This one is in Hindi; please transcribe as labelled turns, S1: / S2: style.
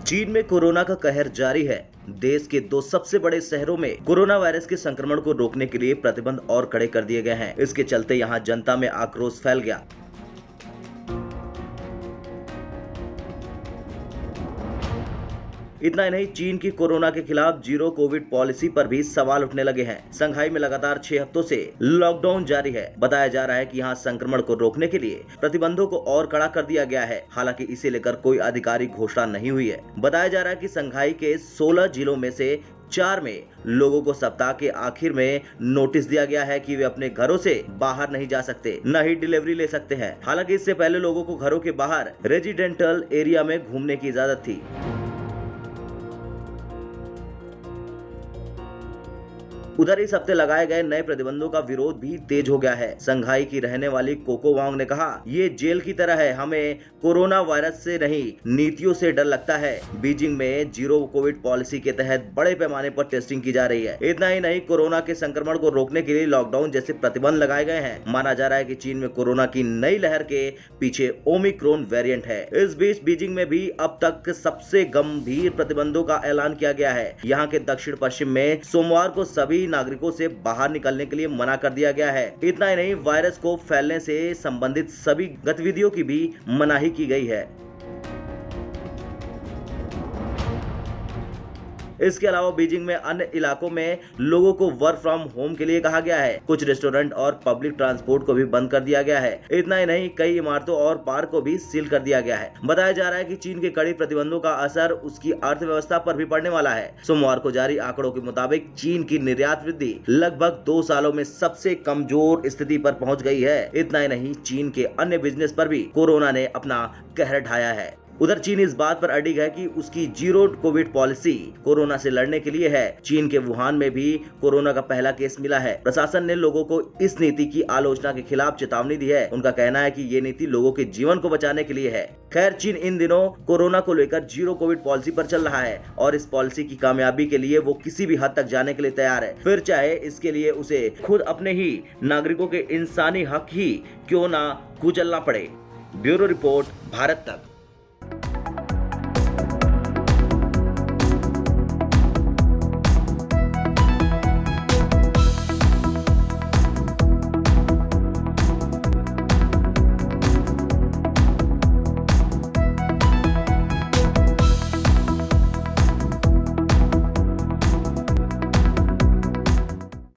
S1: चीन में कोरोना का कहर जारी है। देश के दो सबसे बड़े शहरों में कोरोना वायरस के संक्रमण को रोकने के लिए प्रतिबंध और कड़े कर दिए गए हैं। इसके चलते यहां जनता में आक्रोश फैल गया। इतना ही नहीं, चीन की कोरोना के खिलाफ जीरो कोविड पॉलिसी पर भी सवाल उठने लगे हैं। शंघाई में लगातार 6 हफ्तों से लॉकडाउन जारी है। बताया जा रहा है कि यहाँ संक्रमण को रोकने के लिए प्रतिबंधों को और कड़ा कर दिया गया है। हालांकि इसे लेकर कोई आधिकारिक घोषणा नहीं हुई है। बताया जा रहा है कि शंघाई के 16 जिलों में से 4 में लोगों को सप्ताह के आखिर में नोटिस दिया गया है कि वे अपने घरों से बाहर नहीं जा सकते, न ही डिलीवरी ले सकते हैं। हालांकि इससे पहले लोगों को घरों के बाहर रेजिडेंटल एरिया में घूमने की इजाजत थी। उधर इस हफ्ते लगाए गए नए प्रतिबंधों का विरोध भी तेज हो गया है। शंघाई की रहने वाली कोको वांग ने कहा, ये जेल की तरह है, हमें कोरोना वायरस से नहीं नीतियों से डर लगता है। बीजिंग में जीरो कोविड पॉलिसी के तहत बड़े पैमाने पर टेस्टिंग की जा रही है। इतना ही नहीं, कोरोना के संक्रमण को रोकने के लिए लॉकडाउन जैसे प्रतिबंध लगाए गए हैं। माना जा रहा है कि चीन में कोरोना की नई लहर के पीछे ओमिक्रॉन वेरिएंट है। इस बीच बीजिंग में भी अब तक सबसे गंभीर प्रतिबंधों का ऐलान किया गया है। यहाँ के दक्षिण पश्चिम में सोमवार को सभी नागरिकों से बाहर निकलने के लिए मना कर दिया गया है। इतना ही नहीं, वायरस को फैलने से संबंधित सभी गतिविधियों की भी मनाही की गई है। इसके अलावा बीजिंग में अन्य इलाकों में लोगों को वर्क फ्रॉम होम के लिए कहा गया है। कुछ रेस्टोरेंट और पब्लिक ट्रांसपोर्ट को भी बंद कर दिया गया है। इतना ही नहीं, कई इमारतों और पार्क को भी सील कर दिया गया है। बताया जा रहा है कि चीन के कड़ी प्रतिबंधों का असर उसकी अर्थव्यवस्था पर भी पड़ने वाला है। सोमवार को जारी आंकड़ों के मुताबिक चीन की निर्यात वृद्धि लगभग 2 सालों में सबसे कमजोर स्थिति पर पहुंच गई है। इतना ही नहीं, चीन के अन्य बिजनेस पर भी कोरोना ने अपना कहर ढाया है। उधर चीन इस बात पर अडिग है कि उसकी जीरो कोविड पॉलिसी कोरोना से लड़ने के लिए है। चीन के वुहान में भी कोरोना का पहला केस मिला है। प्रशासन ने लोगों को इस नीति की आलोचना के खिलाफ चेतावनी दी है। उनका कहना है कि ये नीति लोगों के जीवन को बचाने के लिए है। खैर, चीन इन दिनों कोरोना को लेकर जीरो कोविड पॉलिसी पर चल रहा है और इस पॉलिसी की कामयाबी के लिए वो किसी भी हद तक जाने के लिए तैयार है, फिर चाहे इसके लिए उसे खुद अपने ही नागरिकों के इंसानी हक ही क्यों ना कुचलना पड़े। ब्यूरो रिपोर्ट, भारत तक।